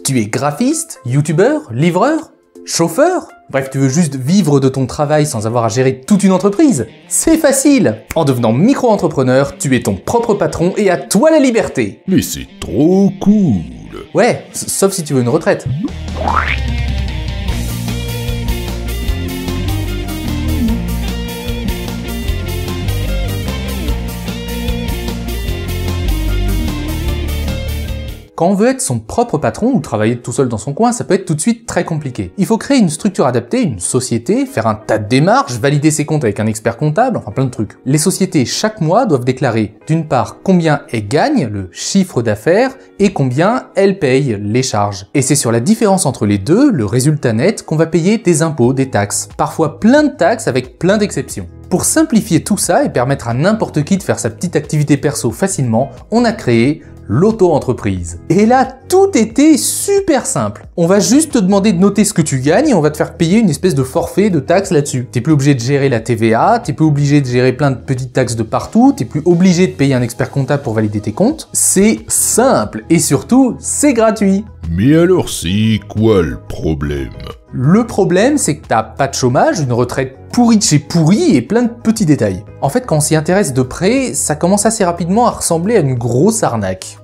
Tu es graphiste, youtubeur, livreur, chauffeur? Bref, tu veux juste vivre de ton travail sans avoir à gérer toute une entreprise? C'est facile! En devenant micro-entrepreneur, tu es ton propre patron et à toi la liberté! Mais c'est trop cool! Ouais, sauf si tu veux une retraite. Quand on veut être son propre patron ou travailler tout seul dans son coin, ça peut être tout de suite très compliqué. Il faut créer une structure adaptée, une société, faire un tas de démarches, valider ses comptes avec un expert comptable, enfin plein de trucs. Les sociétés chaque mois doivent déclarer d'une part combien elles gagnent, le chiffre d'affaires, et combien elles payent, les charges. Et c'est sur la différence entre les deux, le résultat net, qu'on va payer des impôts, des taxes. Parfois plein de taxes avec plein d'exceptions. Pour simplifier tout ça et permettre à n'importe qui de faire sa petite activité perso facilement, on a créé l'auto-entreprise. Et là, tout était super simple. On va juste te demander de noter ce que tu gagnes et on va te faire payer une espèce de forfait de taxes là-dessus. T'es plus obligé de gérer la TVA, t'es plus obligé de gérer plein de petites taxes de partout, t'es plus obligé de payer un expert comptable pour valider tes comptes. C'est simple et surtout, c'est gratuit. Mais alors c'est quoi le problème? Le problème, c'est que t'as pas de chômage, une retraite pourrie de chez pourrie et plein de petits détails. En fait, quand on s'y intéresse de près, ça commence assez rapidement à ressembler à une grosse arnaque.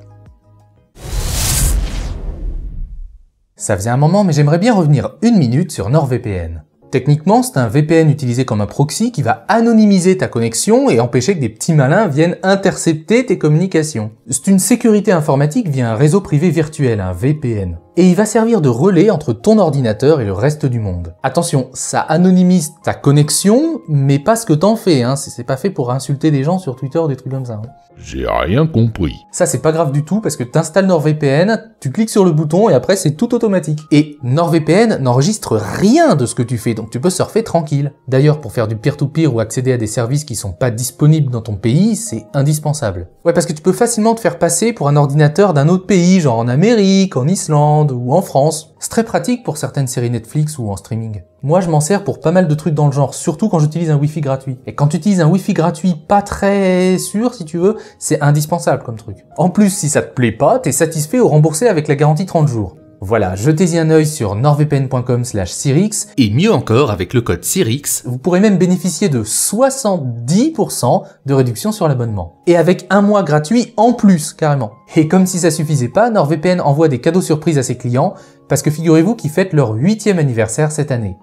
Ça faisait un moment, mais j'aimerais bien revenir une minute sur NordVPN. Techniquement, c'est un VPN utilisé comme un proxy qui va anonymiser ta connexion et empêcher que des petits malins viennent intercepter tes communications. C'est une sécurité informatique via un réseau privé virtuel, un VPN. Et il va servir de relais entre ton ordinateur et le reste du monde. Attention, ça anonymise ta connexion, mais pas ce que t'en fais, hein. C'est pas fait pour insulter des gens sur Twitter ou des trucs comme ça. Hein. J'ai rien compris. Ça, c'est pas grave du tout parce que t'installes NordVPN, tu cliques sur le bouton et après c'est tout automatique. Et NordVPN n'enregistre rien de ce que tu fais, donc tu peux surfer tranquille. D'ailleurs, pour faire du peer-to-peer ou accéder à des services qui sont pas disponibles dans ton pays, c'est indispensable. Ouais, parce que tu peux facilement te faire passer pour un ordinateur d'un autre pays, genre en Amérique, en Islande ou en France. C'est très pratique pour certaines séries Netflix ou en streaming. Moi, je m'en sers pour pas mal de trucs dans le genre, surtout quand j'utilise un Wi-Fi gratuit. Et quand tu utilises un Wi-Fi gratuit pas très sûr, si tu veux, c'est indispensable comme truc. En plus, si ça te plaît pas, t'es satisfait ou remboursé avec la garantie 30 jours. Voilà, jetez-y un œil sur nordvpn.com/Sirix, et mieux encore, avec le code Sirix, vous pourrez même bénéficier de 70% de réduction sur l'abonnement. Et avec un mois gratuit en plus, carrément. Et comme si ça suffisait pas, NordVPN envoie des cadeaux surprises à ses clients, parce que figurez-vous qu'ils fêtent leur 8e anniversaire cette année.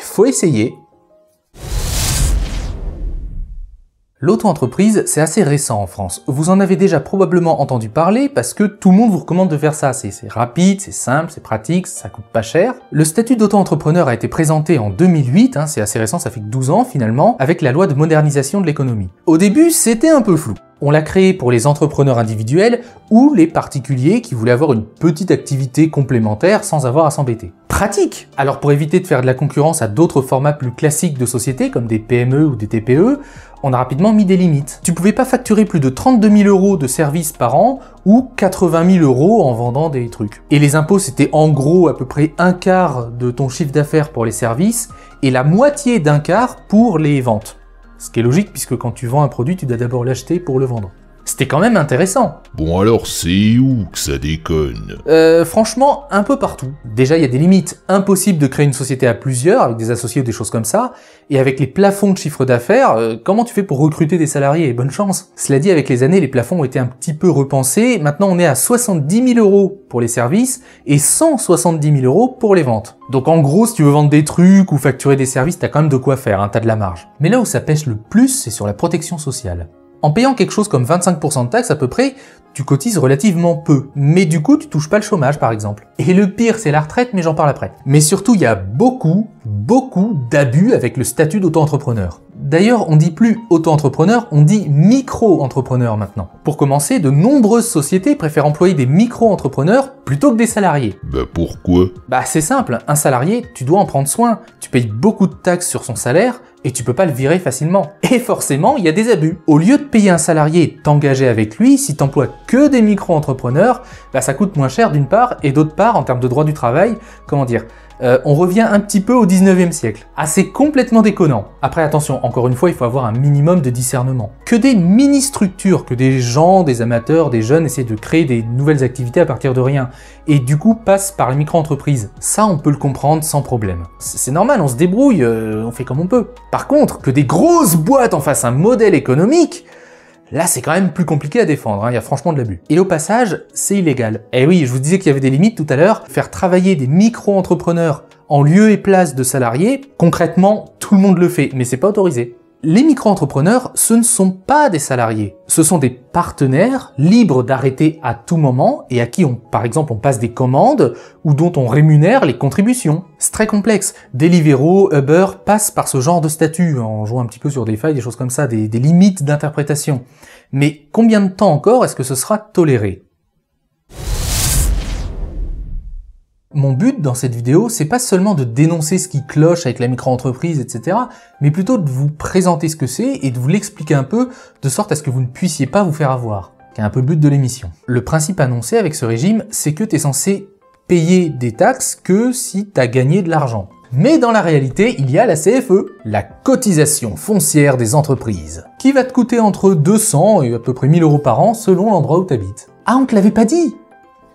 Faut essayer. L'auto-entreprise, c'est assez récent en France. Vous en avez déjà probablement entendu parler parce que tout le monde vous recommande de faire ça. C'est rapide, c'est simple, c'est pratique, ça coûte pas cher. Le statut d'auto-entrepreneur a été présenté en 2008, hein, c'est assez récent, ça fait que 12 ans finalement, avec la loi de modernisation de l'économie. Au début, c'était un peu flou. On l'a créé pour les entrepreneurs individuels ou les particuliers qui voulaient avoir une petite activité complémentaire sans avoir à s'embêter. Pratique! Alors pour éviter de faire de la concurrence à d'autres formats plus classiques de société comme des PME ou des TPE, on a rapidement mis des limites. Tu pouvais pas facturer plus de 32 000 € de services par an ou 80 000 € en vendant des trucs. Et les impôts, c'était en gros à peu près un quart de ton chiffre d'affaires pour les services et la moitié d'un quart pour les ventes. Ce qui est logique puisque quand tu vends un produit, tu dois d'abord l'acheter pour le vendre. C'était quand même intéressant. Bon alors c'est où que ça déconne? Franchement, un peu partout. Déjà, il y a des limites. Impossible de créer une société à plusieurs, avec des associés ou des choses comme ça. Et avec les plafonds de chiffre d'affaires, comment tu fais pour recruter des salariés? Bonne chance. Cela dit, avec les années, les plafonds ont été un petit peu repensés. Maintenant, on est à 70 000 € pour les services et 170 000 € pour les ventes. Donc en gros, si tu veux vendre des trucs ou facturer des services, t'as quand même de quoi faire, hein, t'as de la marge. Mais là où ça pêche le plus, c'est sur la protection sociale. En payant quelque chose comme 25% de taxes à peu près, tu cotises relativement peu. Mais du coup, tu touches pas le chômage par exemple. Et le pire, c'est la retraite, mais j'en parle après. Mais surtout, il y a beaucoup d'abus avec le statut d'auto-entrepreneur. D'ailleurs, on dit plus auto-entrepreneur, on dit micro-entrepreneur maintenant. Pour commencer, de nombreuses sociétés préfèrent employer des micro-entrepreneurs plutôt que des salariés. Bah pourquoi? Bah c'est simple, un salarié, tu dois en prendre soin. Tu payes beaucoup de taxes sur son salaire, et tu peux pas le virer facilement. Et forcément, il y a des abus. Au lieu de payer un salarié et t'engager avec lui, si t'emploies que des micro-entrepreneurs, bah ça coûte moins cher d'une part, et d'autre part, en termes de droit du travail, comment dire, On revient un petit peu au 19e siècle. Ah, c'est complètement déconnant. Après, attention, encore une fois, il faut avoir un minimum de discernement. Que des mini-structures, que des gens, des amateurs, des jeunes essaient de créer des nouvelles activités à partir de rien, et du coup passent par les micro-entreprises, ça on peut le comprendre sans problème. C'est normal, on se débrouille, on fait comme on peut. Par contre, que des grosses boîtes en fassent un modèle économique, là, c'est quand même plus compliqué à défendre, hein. Il y a franchement de l'abus. Et au passage, c'est illégal. Eh oui, je vous disais qu'il y avait des limites tout à l'heure. Faire travailler des micro-entrepreneurs en lieu et place de salariés, concrètement, tout le monde le fait, mais c'est pas autorisé. Les micro-entrepreneurs, ce ne sont pas des salariés. Ce sont des partenaires libres d'arrêter à tout moment et à qui par exemple, on passe des commandes ou dont on rémunère les contributions. C'est très complexe. Deliveroo, Uber passent par ce genre de statut en jouant un petit peu sur des failles, des choses comme ça, des limites d'interprétation. Mais combien de temps encore est-ce que ce sera toléré ? Mon but dans cette vidéo, c'est pas seulement de dénoncer ce qui cloche avec la micro-entreprise, etc., mais plutôt de vous présenter ce que c'est et de vous l'expliquer un peu, de sorte à ce que vous ne puissiez pas vous faire avoir, qui est un peu le but de l'émission. Le principe annoncé avec ce régime, c'est que tu es censé payer des taxes que si tu as gagné de l'argent. Mais dans la réalité, il y a la CFE, la cotisation foncière des entreprises, qui va te coûter entre 200 et à peu près 1000 € par an selon l'endroit où tu habites. Ah, on te l'avait pas dit ?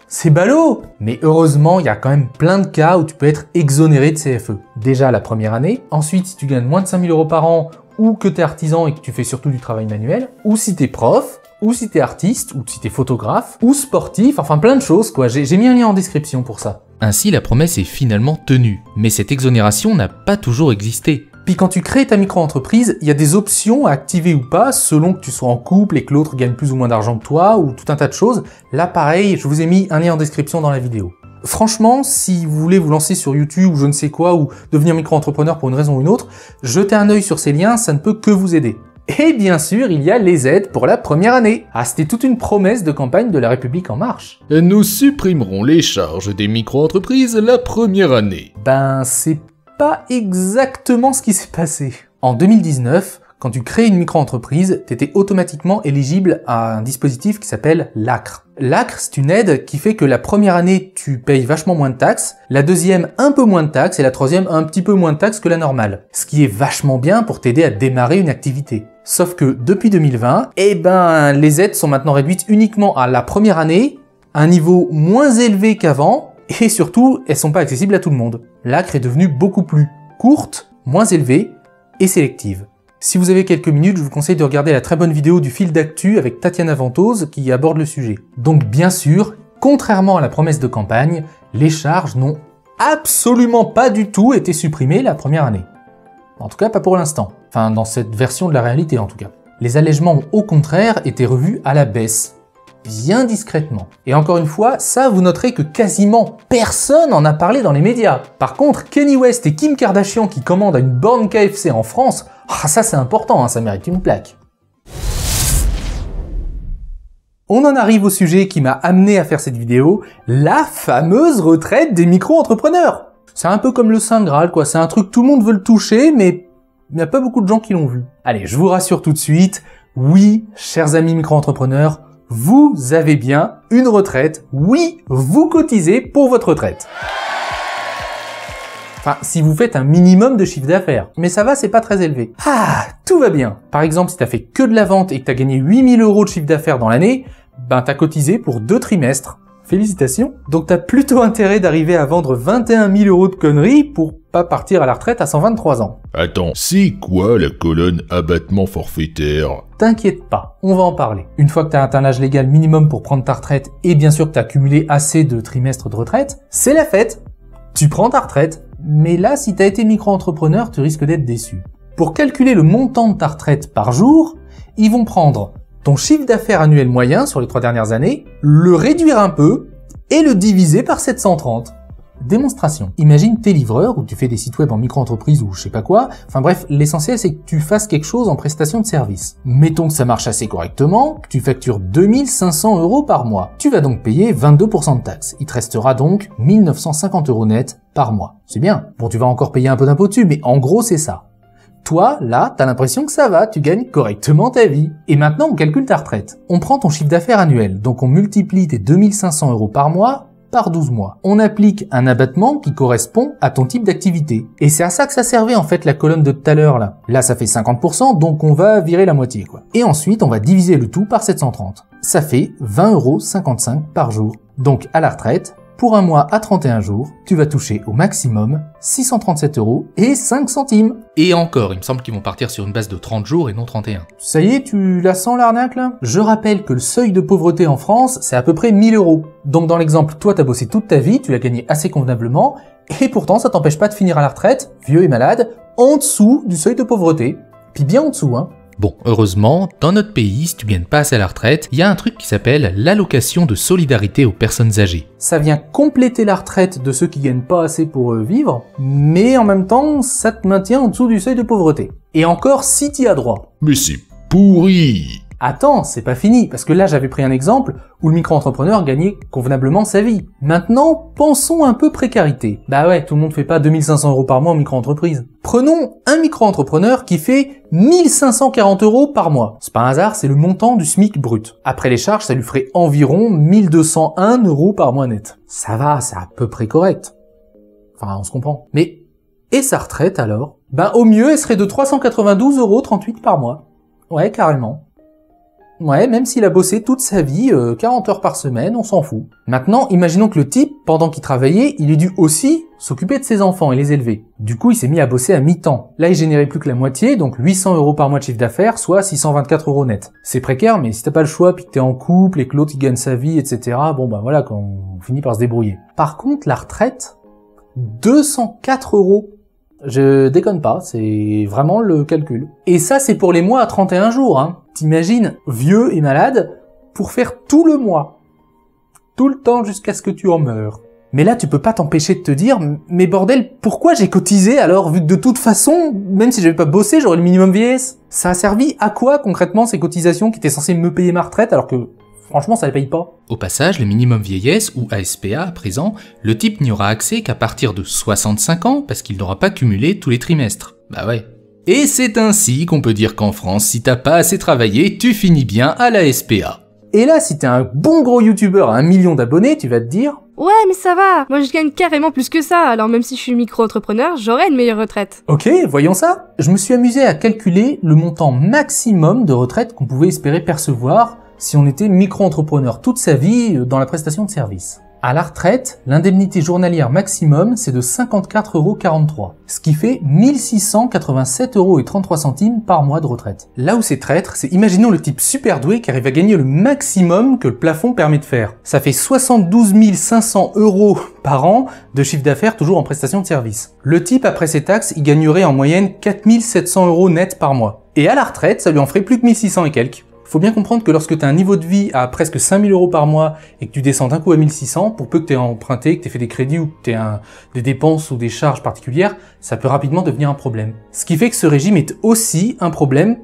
C'est ballot! Mais heureusement, il y a quand même plein de cas où tu peux être exonéré de CFE. Déjà la première année, ensuite si tu gagnes moins de 5000 € par an, ou que tu es artisan et que tu fais surtout du travail manuel, ou si tu es prof, ou si tu es artiste, ou si tu es photographe, ou sportif, enfin plein de choses quoi, j'ai mis un lien en description pour ça. Ainsi la promesse est finalement tenue, mais cette exonération n'a pas toujours existé. Puis quand tu crées ta micro-entreprise, il y a des options à activer ou pas selon que tu sois en couple et que l'autre gagne plus ou moins d'argent que toi ou tout un tas de choses. Là pareil, je vous ai mis un lien en description dans la vidéo. Franchement, si vous voulez vous lancer sur YouTube ou je ne sais quoi ou devenir micro-entrepreneur pour une raison ou une autre, jetez un œil sur ces liens, ça ne peut que vous aider. Et bien sûr, il y a les aides pour la première année. Ah, c'était toute une promesse de campagne de La République En Marche. Nous supprimerons les charges des micro-entreprises la première année. Ben, c'est pas exactement ce qui s'est passé. En 2019, quand tu crées une micro-entreprise, tu étais automatiquement éligible à un dispositif qui s'appelle l'ACRE. L'ACRE, c'est une aide qui fait que la première année, tu payes vachement moins de taxes, la deuxième, un peu moins de taxes, et la troisième, un petit peu moins de taxes que la normale. Ce qui est vachement bien pour t'aider à démarrer une activité. Sauf que depuis 2020, les aides sont maintenant réduites uniquement à la première année, à un niveau moins élevé qu'avant, et surtout, elles sont pas accessibles à tout le monde. L'ACRE est devenue beaucoup plus courte, moins élevée et sélective. Si vous avez quelques minutes, je vous conseille de regarder la très bonne vidéo du fil d'actu avec Tatiana Ventose qui aborde le sujet. Donc bien sûr, contrairement à la promesse de campagne, les charges n'ont absolument pas du tout été supprimées la première année. En tout cas, pas pour l'instant. Enfin, dans cette version de la réalité en tout cas. Les allègements ont au contraire été revus à la baisse. Bien discrètement. Et encore une fois, ça vous noterez que quasiment personne en a parlé dans les médias. Par contre, Kanye West et Kim Kardashian qui commandent à une borne KFC en France, ça c'est important, hein, ça mérite une plaque. On en arrive au sujet qui m'a amené à faire cette vidéo, la fameuse retraite des micro-entrepreneurs. C'est un peu comme le Saint Graal quoi, c'est un truc tout le monde veut le toucher, mais il n'y a pas beaucoup de gens qui l'ont vu. Allez, je vous rassure tout de suite, oui, chers amis micro-entrepreneurs, vous avez bien une retraite. Oui, vous cotisez pour votre retraite. Enfin, si vous faites un minimum de chiffre d'affaires. Mais ça va, c'est pas très élevé. Ah, tout va bien. Par exemple, si t'as fait que de la vente et que t'as gagné 8000 € de chiffre d'affaires dans l'année, t'as cotisé pour 2 trimestres. Félicitations. Donc t'as plutôt intérêt d'arriver à vendre 21 000 € de conneries pour pas partir à la retraite à 123 ans. Attends, c'est quoi la colonne abattement forfaitaire? T'inquiète pas, on va en parler. Une fois que t'as atteint l'âge légal minimum pour prendre ta retraite et bien sûr que t'as accumulé assez de trimestres de retraite, c'est la fête. Tu prends ta retraite. Mais là, si t'as été micro-entrepreneur, tu risques d'être déçu. Pour calculer le montant de ta retraite par jour, ils vont prendre ton chiffre d'affaires annuel moyen sur les 3 dernières années, le réduire un peu et le diviser par 730. Démonstration. Imagine t'es livreur ou tu fais des sites web en micro-entreprise ou je sais pas quoi. Enfin bref, l'essentiel c'est que tu fasses quelque chose en prestation de service. Mettons que ça marche assez correctement, que tu factures 2500 € par mois. Tu vas donc payer 22% de taxes. Il te restera donc 1950 € net par mois. C'est bien. Bon, tu vas encore payer un peu d'impôt dessus, mais en gros c'est ça. Toi, là, t'as l'impression que ça va, tu gagnes correctement ta vie. Et maintenant, on calcule ta retraite. On prend ton chiffre d'affaires annuel, donc on multiplie tes 2500 € par mois par 12 mois. On applique un abattement qui correspond à ton type d'activité. Et c'est à ça que ça servait en fait la colonne de tout à l'heure là. Là ça fait 50%, donc on va virer la moitié quoi. Et ensuite on va diviser le tout par 730. Ça fait 20,55 € par jour. Donc à la retraite, pour un mois à 31 jours, tu vas toucher au maximum 637,05 €. Et encore, il me semble qu'ils vont partir sur une base de 30 jours et non 31. Ça y est, tu la sens l'arnaque là? Je rappelle que le seuil de pauvreté en France, c'est à peu près 1000 €. Donc dans l'exemple, toi t'as bossé toute ta vie, tu l'as gagné assez convenablement, et pourtant ça t'empêche pas de finir à la retraite, vieux et malade, en dessous du seuil de pauvreté. Puis bien en dessous, hein. Bon, heureusement, dans notre pays, si tu gagnes pas assez à la retraite, il y a un truc qui s'appelle l'allocation de solidarité aux personnes âgées. Ça vient compléter la retraite de ceux qui gagnent pas assez pour vivre, mais en même temps, ça te maintient en dessous du seuil de pauvreté. Et encore, si t'y as droit. Mais c'est pourri! Attends, c'est pas fini, parce que là j'avais pris un exemple où le micro-entrepreneur gagnait convenablement sa vie. Maintenant, pensons un peu précarité. Bah ouais, tout le monde fait pas 2500 € par mois en micro-entreprise. Prenons un micro-entrepreneur qui fait 1540 € par mois. C'est pas un hasard, c'est le montant du SMIC brut. Après les charges, ça lui ferait environ 1201 € par mois net. Ça va, c'est à peu près correct. Enfin, on se comprend. Mais, et sa retraite alors? Ben au mieux, elle serait de 392,38 € par mois. Ouais, carrément. Ouais, même s'il a bossé toute sa vie, 40 heures par semaine, on s'en fout. Maintenant, imaginons que le type, pendant qu'il travaillait, il ait dû aussi s'occuper de ses enfants et les élever. Du coup, il s'est mis à bosser à mi-temps. Là, il générait plus que la moitié, donc 800 € par mois de chiffre d'affaires, soit 624 € net. C'est précaire, mais si t'as pas le choix, puis que t'es en couple, et que l'autre il gagne sa vie, etc., bon bah voilà, on finit par se débrouiller. Par contre, la retraite, 204 €. Je déconne pas, c'est vraiment le calcul. Et ça, c'est pour les mois à 31 jours, hein. T'imagines, vieux et malade, pour faire tout le mois. Tout le temps jusqu'à ce que tu en meures. Mais là, tu peux pas t'empêcher de te dire, mais bordel, pourquoi j'ai cotisé alors, vu que de toute façon, même si j'avais pas bossé, j'aurais le minimum vieillesse? Ça a servi à quoi, concrètement, ces cotisations qui étaient censées me payer ma retraite, alors que, franchement, ça les paye pas? Au passage, le minimum vieillesse, ou ASPA à présent, le type n'y aura accès qu'à partir de 65 ans, parce qu'il n'aura pas cumulé tous les trimestres. Bah ouais. Et c'est ainsi qu'on peut dire qu'en France, si t'as pas assez travaillé, tu finis bien à la SPA. Et là, si t'es un bon gros youtubeur à 1 million d'abonnés, tu vas te dire... Ouais, mais ça va, moi je gagne carrément plus que ça, alors même si je suis micro-entrepreneur, j'aurai une meilleure retraite. Ok, voyons ça. Je me suis amusé à calculer le montant maximum de retraite qu'on pouvait espérer percevoir si on était micro-entrepreneur toute sa vie dans la prestation de service. À la retraite, l'indemnité journalière maximum, c'est de 54,43 €, ce qui fait 1687,33 € par mois de retraite. Là où c'est traître, c'est imaginons le type super doué qui arrive à gagner le maximum que le plafond permet de faire. Ça fait 72 500 € par an de chiffre d'affaires toujours en prestation de service. Le type, après ses taxes, il gagnerait en moyenne 4700 € net par mois. Et à la retraite, ça lui en ferait plus que 1600 et quelques. Faut bien comprendre que lorsque tu as un niveau de vie à presque 5000 € par mois et que tu descends d'un coup à 1600, pour peu que tu aies emprunté, que tu aies fait des crédits ou que tu aies des dépenses ou des charges particulières, ça peut rapidement devenir un problème. Ce qui fait que ce régime est aussi un problème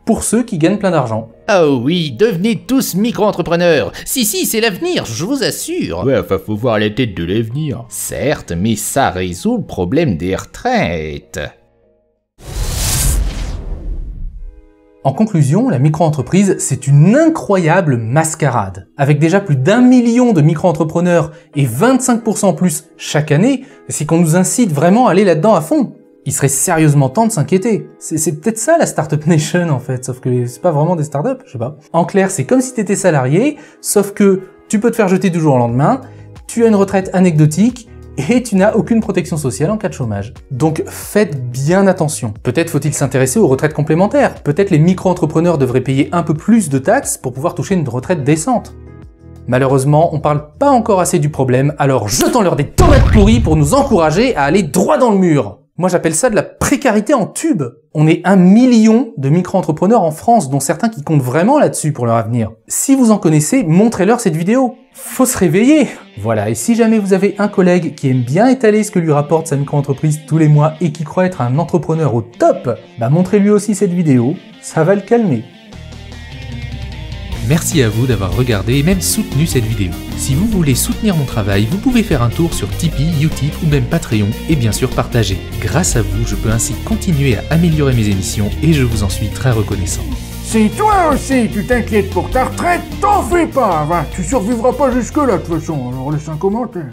pour ceux qui gagnent plein d'argent. Oh oui, devenez tous micro-entrepreneurs. Si, c'est l'avenir, je vous assure. Ouais, enfin, faut voir la tête de l'avenir. Certes, mais ça résout le problème des retraites. En conclusion, la micro-entreprise, c'est une incroyable mascarade. Avec déjà plus d'1 million de micro-entrepreneurs et 25% plus chaque année, c'est qu'on nous incite vraiment à aller là-dedans à fond. Il serait sérieusement temps de s'inquiéter. C'est peut-être ça la Startup Nation en fait, sauf que c'est pas vraiment des startups, je sais pas. En clair, c'est comme si t'étais salarié, sauf que tu peux te faire jeter du jour au lendemain, tu as une retraite anecdotique, et tu n'as aucune protection sociale en cas de chômage. Donc faites bien attention. Peut-être faut-il s'intéresser aux retraites complémentaires. Peut-être les micro-entrepreneurs devraient payer un peu plus de taxes pour pouvoir toucher une retraite décente. Malheureusement, on parle pas encore assez du problème, alors jetons-leur des tomates pourries pour nous encourager à aller droit dans le mur. Moi j'appelle ça de la précarité en tube. On est 1 million de micro-entrepreneurs en France, dont certains qui comptent vraiment là-dessus pour leur avenir. Si vous en connaissez, montrez-leur cette vidéo. Faut se réveiller. Voilà, et si jamais vous avez un collègue qui aime bien étaler ce que lui rapporte sa micro-entreprise tous les mois et qui croit être un entrepreneur au top, bah montrez-lui aussi cette vidéo, ça va le calmer. Merci à vous d'avoir regardé et même soutenu cette vidéo. Si vous voulez soutenir mon travail, vous pouvez faire un tour sur Tipeee, Utip ou même Patreon et bien sûr partager. Grâce à vous, je peux ainsi continuer à améliorer mes émissions et je vous en suis très reconnaissant. Si toi aussi tu t'inquiètes pour ta retraite, t'en fais pas, va, tu survivras pas jusque-là de toute façon, alors laisse un commentaire.